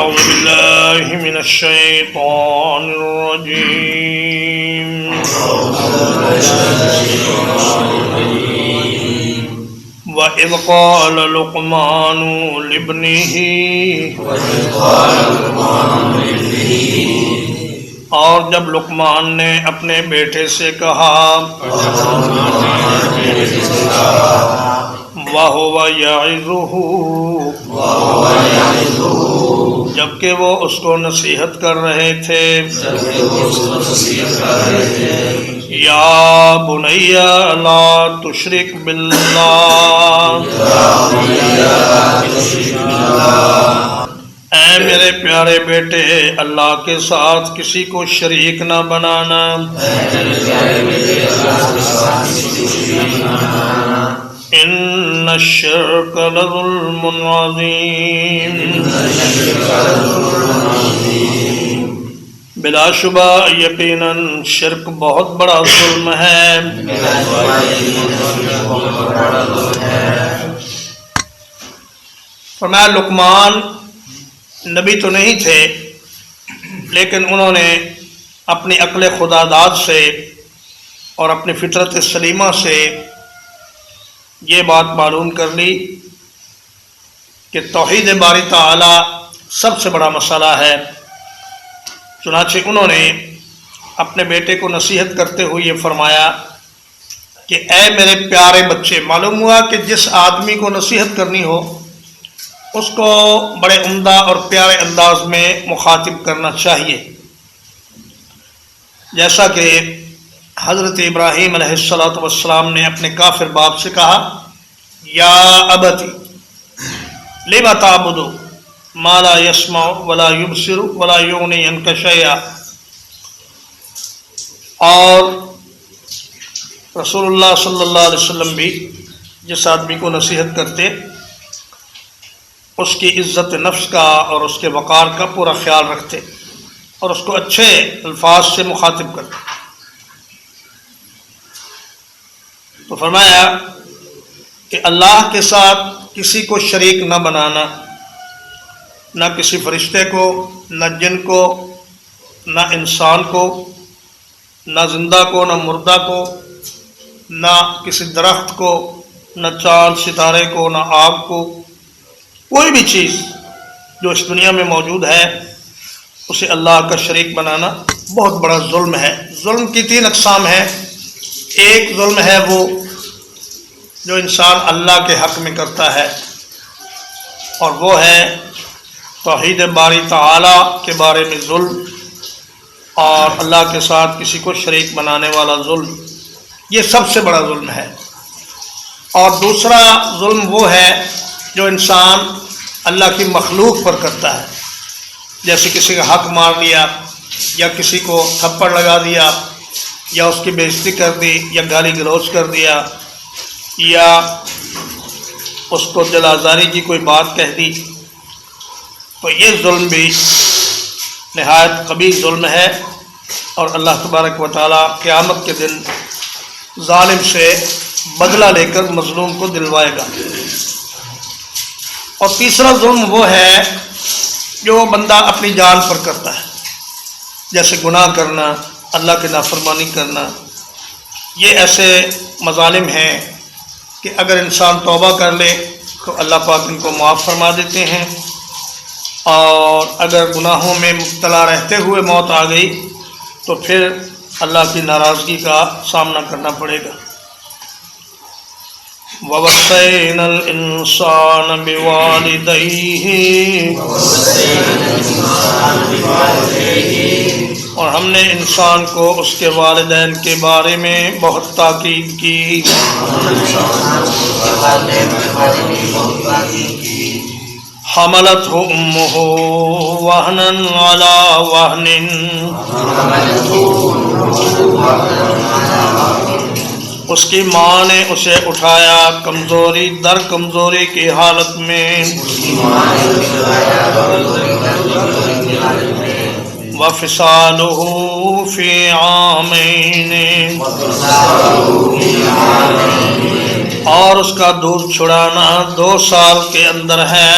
أعوذ بالله من الشيطان الرجيم وَإِذْ قَالَ لُقْمَانُ لِابْنِهِ اور جب لقمان نے اپنے بیٹے سے کہا وَهُوَ يَعِظُهُ جبکہ وہ اس کو نصیحت کر رہے تھے یا بنی لا تشرک باللہ اے میرے پیارے بیٹے اللہ کے ساتھ کسی کو شریک نہ بنانا ان الشرک لظلم عظیم بلا شبہ یقیناً شرک بہت بڑا ظلم ہے فرمایا لقمان نبی تو نہیں تھے لیکن انہوں نے اپنی عقل خداداد سے اور اپنی فطرت سلیمہ سے یہ بات معلوم کر لی کہ توحید باری تعالی سب سے بڑا مسئلہ ہے۔ چنانچہ انہوں نے اپنے بیٹے کو نصیحت کرتے ہوئے یہ فرمایا کہ اے میرے پیارے بچے، معلوم ہوا کہ جس آدمی کو نصیحت کرنی ہو اس کو بڑے عمدہ اور پیارے انداز میں مخاطب کرنا چاہیے، جیسا کہ حضرت ابراہیم علیہ السلام نے اپنے کافر باپ سے کہا یا ابتی لم تعبد ما لا يسمع ولا يبصر ولا يغني عنك شيئا، اور رسول اللہ صلی اللہ علیہ وسلم بھی جس آدمی کو نصیحت کرتے اس کی عزت نفس کا اور اس کے وقار کا پورا خیال رکھتے اور اس کو اچھے الفاظ سے مخاطب کرتے۔ تو فرمایا کہ اللہ کے ساتھ کسی کو شریک نہ بنانا، نہ کسی فرشتے کو، نہ جن کو، نہ انسان کو، نہ زندہ کو، نہ مردہ کو، نہ کسی درخت کو، نہ چاند ستارے کو، نہ آگ کو، کوئی بھی چیز جو اس دنیا میں موجود ہے اسے اللہ کا شریک بنانا بہت بڑا ظلم ہے۔ ظلم کی 3 اقسام ہیں۔ ایک ظلم ہے وہ جو انسان اللہ کے حق میں کرتا ہے، اور وہ ہے توحید باری تعالی کے بارے میں ظلم اور اللہ کے ساتھ کسی کو شریک بنانے والا ظلم، یہ سب سے بڑا ظلم ہے۔ اور دوسرا ظلم وہ ہے جو انسان اللہ کی مخلوق پر کرتا ہے، جیسے کسی کا حق مار لیا یا کسی کو تھپڑ لگا دیا یا اس کی بےعزتی کر دی یا گالی گلوچ کر دیا یا اس کو دل آزاری کی کوئی بات کہہ دی، تو یہ ظلم بھی نہایت قبیح ظلم ہے، اور اللہ تبارک و تعالی قیامت کے دن ظالم سے بدلہ لے کر مظلوم کو دلوائے گا۔ اور تیسرا ظلم وہ ہے جو بندہ اپنی جان پر کرتا ہے، جیسے گناہ کرنا، اللہ کی نافرمانی کرنا۔ یہ ایسے مظالم ہیں کہ اگر انسان توبہ کر لے تو اللہ پاک ان کو معاف فرما دیتے ہیں، اور اگر گناہوں میں مبتلا رہتے ہوئے موت آ گئی تو پھر اللہ کی ناراضگی کا سامنا کرنا پڑے گا۔ وَوَصَّيْنَا الْإِنسَانَ بِوَالِدَيْهِ اور ہم نے انسان کو اس کے والدین کے بارے میں بہت تاکید کی۔ حملتہ امہ وہنا علی وہن اس کی ماں نے اسے اٹھایا کمزوری در کمزوری کی حالت میں، وَفِصَالُهُ فِي عَامَيْنِ اور اس کا دودھ چھڑانا 2 سال کے اندر ہے۔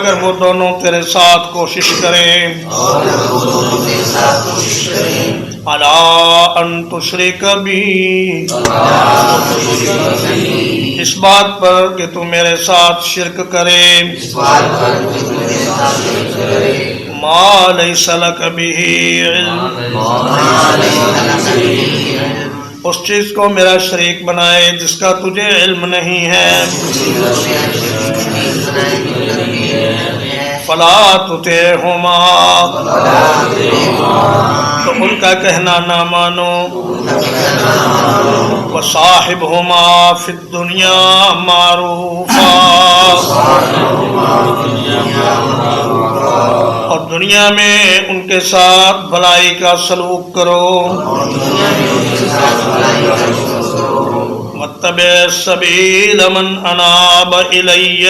اگر وہ دونوں تیرے ساتھ کوشش کریں الا ان تشرک بی، اس بات پر کہ تو میرے ساتھ شرک کرے، ما لیس لک بہ علم، اس چیز کو میرا شریک بنائے جس کا تجھے علم نہیں ہے، فلا تطعہما، تو ان کا کہنا نہ مانو، وصاحبہما فی الدنیا معروفا، اور دنیا میں ان کے ساتھ بھلائی کا سلوک کرو، واتبع سبیل من اناب الی،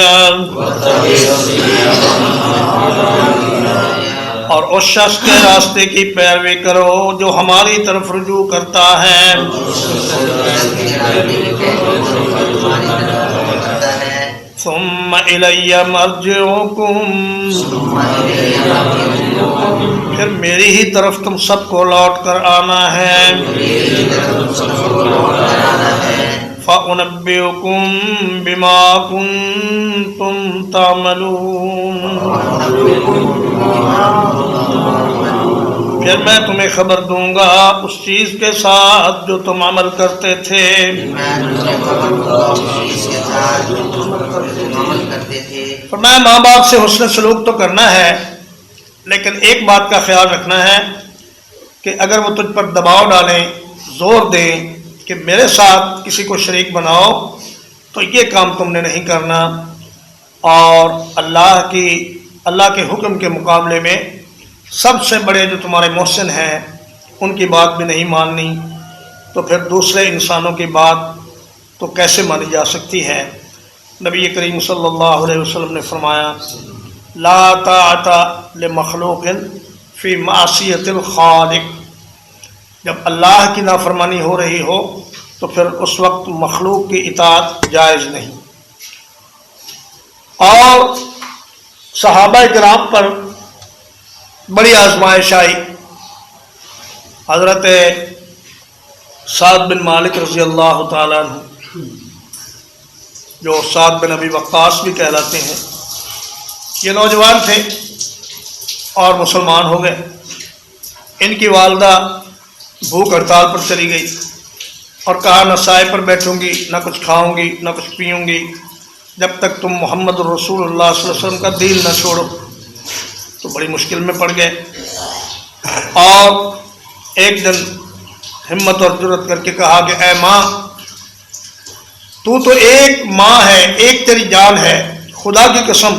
اور اس شخص کے راستے کی پیروی کرو جو ہماری طرف رجوع کرتا ہے، ثم الی مرجعکم، پھر میری ہی طرف تم سب کو لوٹ کر آنا ہے، فَأُنَبِّئُكُم بِمَا كُنتُمْ تَعْمَلُونَ، پھر میں تمہیں خبر دوں گا اس چیز کے ساتھ جو تم عمل کرتے تھے، فرمایا ماں باپ سے حسن سلوک تو کرنا ہے، لیکن ایک بات کا خیال رکھنا ہے کہ اگر وہ تجھ پر دباؤ ڈالیں، زور دیں کہ میرے ساتھ کسی کو شریک بناؤ، تو یہ کام تم نے نہیں کرنا، اور اللہ کے حکم کے مقابلے میں سب سے بڑے جو تمہارے محسن ہیں ان کی بات بھی نہیں ماننی، تو پھر دوسرے انسانوں کی بات تو کیسے مانی جا سکتی ہے؟ نبی کریم صلی اللہ علیہ وسلم نے فرمایا لا طاعت لمخلوق فی معصیت الخالق، جب اللہ کی نافرمانی ہو رہی ہو تو پھر اس وقت مخلوق کی اطاعت جائز نہیں۔ اور صحابہ کرام پر بڑی آزمائش آئی، حضرت سعد بن مالک رضی اللہ تعالیٰ عنہ، جو سعد بن ابی وقاص بھی کہلاتے ہیں، یہ نوجوان تھے اور مسلمان ہو گئے۔ ان کی والدہ بھوک ہڑتال پر چلی گئی اور کہا نہ سائے پر بیٹھوں گی، نہ کچھ کھاؤں گی، نہ کچھ پیوں گی، جب تک تم محمد رسول اللہ صلی اللہ علیہ وسلم کا دین نہ چھوڑو۔ تو بڑی مشکل میں پڑ گئے، اور ایک دن ہمت اور جرأت کر کے کہا کہ اے ماں، تو ایک ماں ہے، ایک تیری جان ہے، خدا کی قسم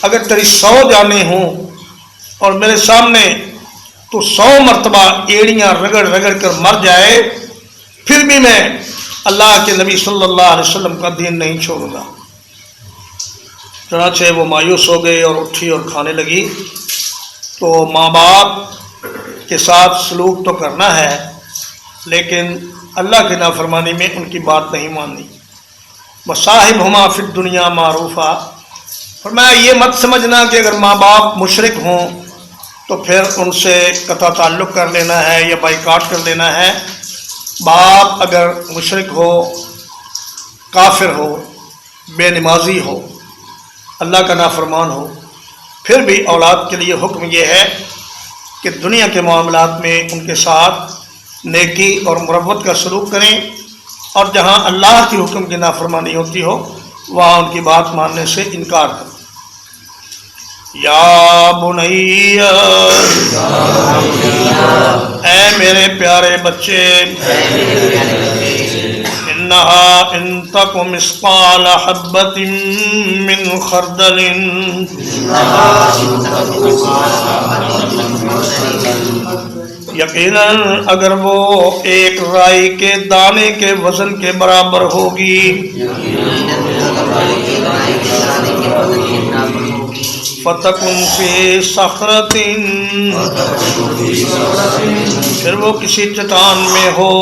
اگر تیری 100 جانیں ہوں اور میرے سامنے تو 100 مرتبہ ایڑیاں رگڑ رگڑ کر مر جائے، پھر بھی میں اللہ کے نبی صلی اللہ علیہ وسلم کا دین نہیں چھوڑوں گا۔ چنانچہ وہ مایوس ہو گئی اور اٹھی اور کھانے لگی۔ تو ماں باپ کے ساتھ سلوک تو کرنا ہے، لیکن اللہ کی نافرمانی میں ان کی بات نہیں ماننی۔ وصاحبہما فی الدنیا معروفا، فرمایا یہ مت سمجھنا کہ اگر ماں باپ مشرک ہوں تو پھر ان سے قطع تعلق کر لینا ہے یا بائیکاٹ کر لینا ہے۔ باپ اگر مشرک ہو، کافر ہو، بے نمازی ہو، اللہ کا نافرمان ہو، پھر بھی اولاد کے لیے حکم یہ ہے کہ دنیا کے معاملات میں ان کے ساتھ نیکی اور مروت کا سلوک کریں، اور جہاں اللہ کی حکم کی نافرمانی ہوتی ہو وہاں ان کی بات ماننے سے انکار کریں۔ یا بنی، اے میرے پیارے بچے، انہا ان تک مثقال حبۃ من خردل، یقیناً اگر وہ ایک رائی کے دانے کے وزن کے برابر ہوگی، فَتَكُنْ فِي صَخْرَةٍ، پھر وہ کسی چٹان میں ہو،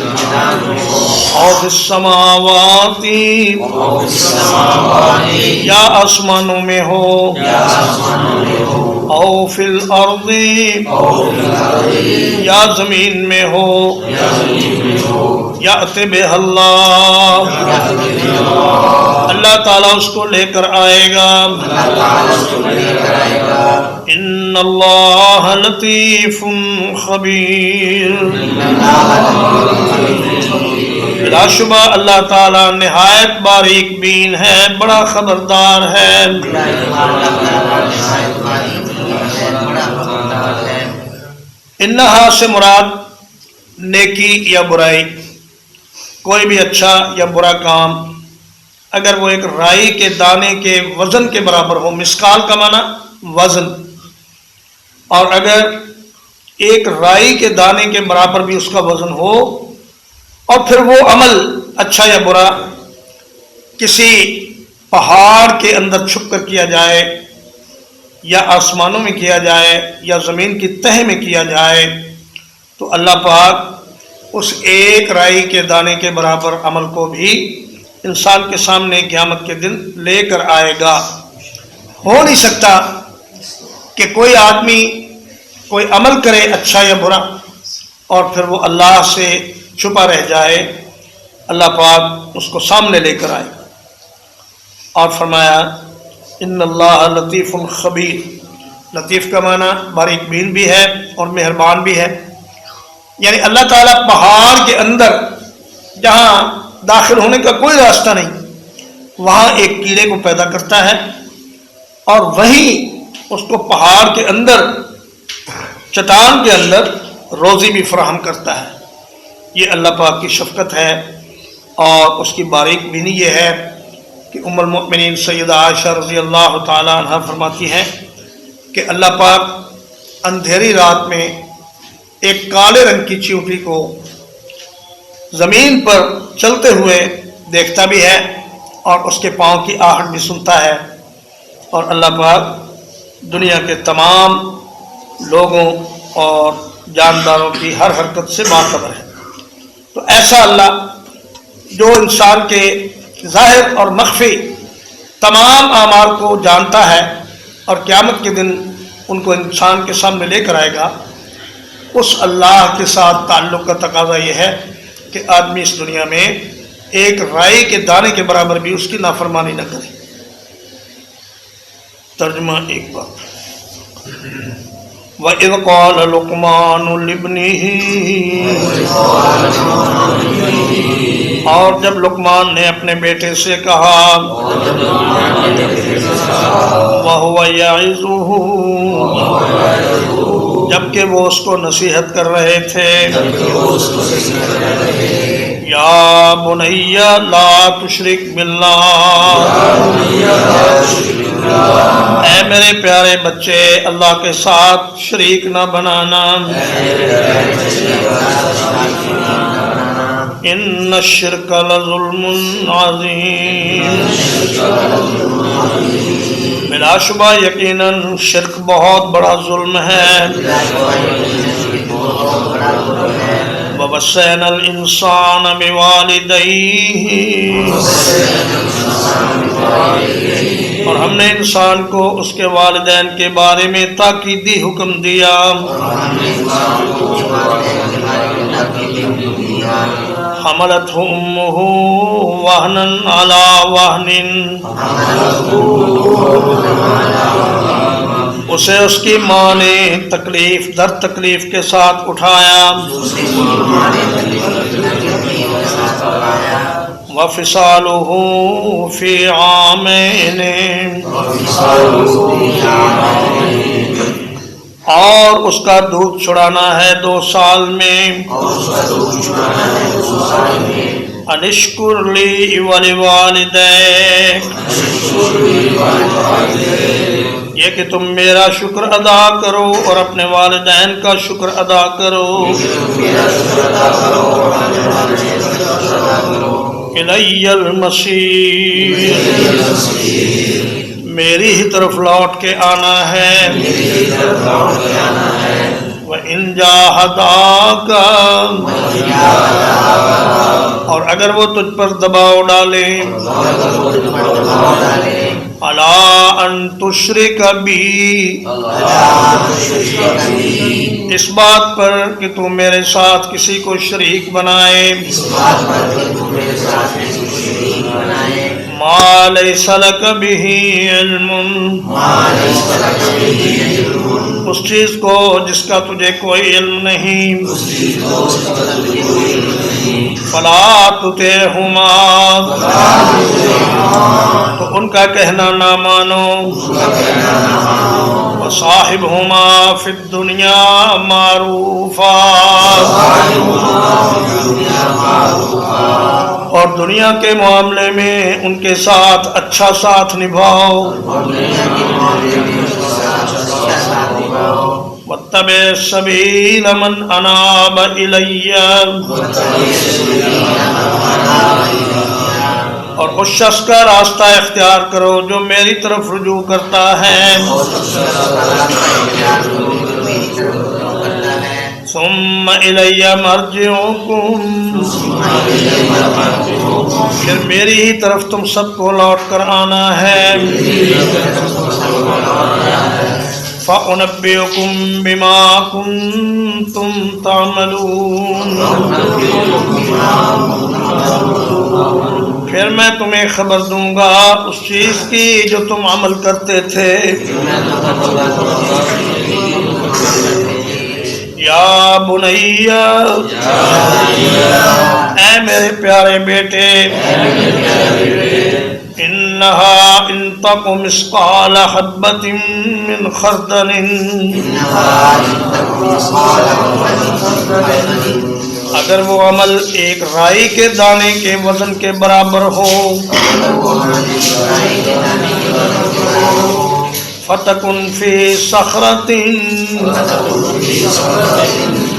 او فی السماوات یا آسمانوں میں ہو او فی الارض یا زمین میں ہو یأتی بہ اللہ اللہ تعالیٰ اس کو لے کر آئے گا ان اللہ لطیف خبیر بلا شبہ اللہ تعالیٰ نہایت باریک بین ہے بڑا خبردار ہے انہا سے مراد نیکی یا برائی کوئی بھی اچھا یا برا کام اگر وہ ایک رائی کے دانے کے وزن کے برابر ہو مسکال کا معنی وزن اور اگر ایک رائی کے دانے کے برابر بھی اس کا وزن ہو اور پھر وہ عمل اچھا یا برا کسی پہاڑ کے اندر چھپ کر کیا جائے یا آسمانوں میں کیا جائے یا زمین کی تہ میں کیا جائے تو اللہ پاک اس ایک رائی کے دانے کے برابر عمل کو بھی انسان کے سامنے قیامت کے دن لے کر آئے گا ہو نہیں سکتا کہ کوئی آدمی کوئی عمل کرے اچھا یا برا اور پھر وہ اللہ سے چھپا رہ جائے اللہ پاک اس کو سامنے لے کر آئے گا اور فرمایا ان اللہ لطیف خبیر لطیف کا معنی باریک بین بھی ہے اور مہربان بھی ہے یعنی اللہ تعالیٰ پہاڑ کے اندر جہاں داخل ہونے کا کوئی راستہ نہیں وہاں ایک کیڑے کو پیدا کرتا ہے اور وہیں اس کو پہاڑ کے اندر چٹان کے اندر روزی بھی فراہم کرتا ہے یہ اللہ پاک کی شفقت ہے اور اس کی باریک بینی یہ ہے کہ ام المؤمنین سیدہ عائشہ رضی اللہ تعالی عنہ فرماتی ہیں کہ اللہ پاک اندھیری رات میں ایک کالے رنگ کی چیونٹی کو زمین پر چلتے ہوئے دیکھتا بھی ہے اور اس کے پاؤں کی آہٹ بھی سنتا ہے اور اللہ پاک دنیا کے تمام لوگوں اور جانداروں کی ہر حرکت سے باخبر ہے تو ایسا اللہ جو انسان کے ظاہر اور مخفی تمام اعمال کو جانتا ہے اور قیامت کے دن ان کو انسان کے سامنے لے کر آئے گا اس اللہ کے ساتھ تعلق کا تقاضا یہ ہے کہ آدمی اس دنیا میں ایک رائی کے دانے کے برابر بھی اس کی نافرمانی نہ کرے ترجمہ ایک بار وَإِذْ قَالَ لُقْمَانُ لِابْنِهِ اور جب لقمان نے اپنے بیٹے سے کہا وَهُوَ يَعِظُهُ جبکہ وہ اس کو نصیحت کر رہے تھے یا بنی لا تشرک باللہ اے میرے پیارے بچے اللہ کے ساتھ شریک نہ بنانا ان الشرک لظلم عظیم بلا شبہ یقیناً شرک بہت بڑا ظلم ہے وَوَصَّيْنَا الْإِنسَانَ بِوَالِدَيْهِ اور ہم نے انسان کو اس کے والدین کے بارے میں تاکیدی حکم دیا حملتہ امہ وہنا علی وہن اسے اس کی ماں نے تکلیف در تکلیف کے ساتھ اٹھایا وَفِصَالُهُ فِي عَامَيْنِ اور اس کا دودھ چھڑانا ہے 2 سال میں انشکر لی وَلِوَالِدَيْكَ یہ کہ تم میرا شکر ادا کرو اور اپنے والدین کا شکر ادا کرو الی المصیر میری ہی طرف لوٹ کے آنا ہے وَإِن جَاهَدَاكَ، اور اگر وہ تجھ پر دباؤ ڈالے، عَلَىٰ أَن تُشْرِكَ بِي، اس بات پر کہ تو میرے ساتھ کسی کو شریک بنائے، مَا لَيْسَ لَكَ بِهِ عِلْمٌ، اس چیز کو جس کا تجھے کوئی علم نہیں، فَلَا تُطِعْهُمَا، تو ان کا کہنا نہ مانو، وَصَاحِبْهُمَا فِي الدُّنْيَا مَعْرُوفًا، اور دنیا کے معاملے میں ان کے ساتھ اچھا ساتھ نبھاؤ، وَاتَّبِعْ سَبِيلَ مَنْ أَنَابَ إِلَيَّ، اور اس شخص کا راستہ اختیار کرو جو میری طرف رجوع کرتا ہے، ثُمَّ إِلَيَّ مَرْجِعُكُمْ، پھر میری ہی طرف تم سب کو لوٹ کر آنا ہے، فَأُنَبِّئُكُم بِمَا كُنتُمْ تَعْمَلُونَ، پھر میں تمہیں خبر دوں گا اس چیز کی جو تم عمل کرتے تھے، یا بنی، اے میرے پیارے بیٹے، انہا ان تک مثقال حبۃ من خردل، اگر وہ عمل ایک رائی کے دانے کے وزن کے برابر ہو، فَتَكُنْ فِي صَخْرَةٍ،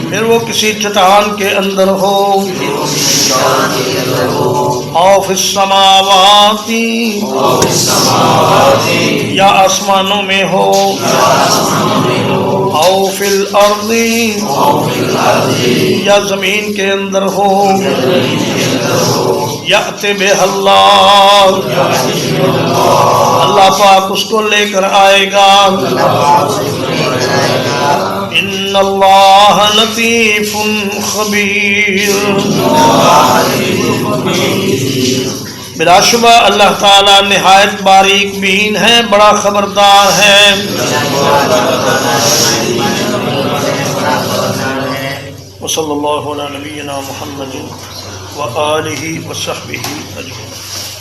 پھر وہ کسی چٹان کے اندر ہو، او فی السماوات، یا آسمانوں میں ہو، او فی الارض، یا زمین کے اندر ہو، یأت بہ اللہ، اللہ پاک اس کو لے کر آئے گا، ان اللہ لطیف خبیر، بلا شبہ اللہ تعالی نہایت باریک بین ہے، بڑا خبردار ہے۔ وصلی اللہ علی نبینا محمد وآلہ وصحبہ اجمعین۔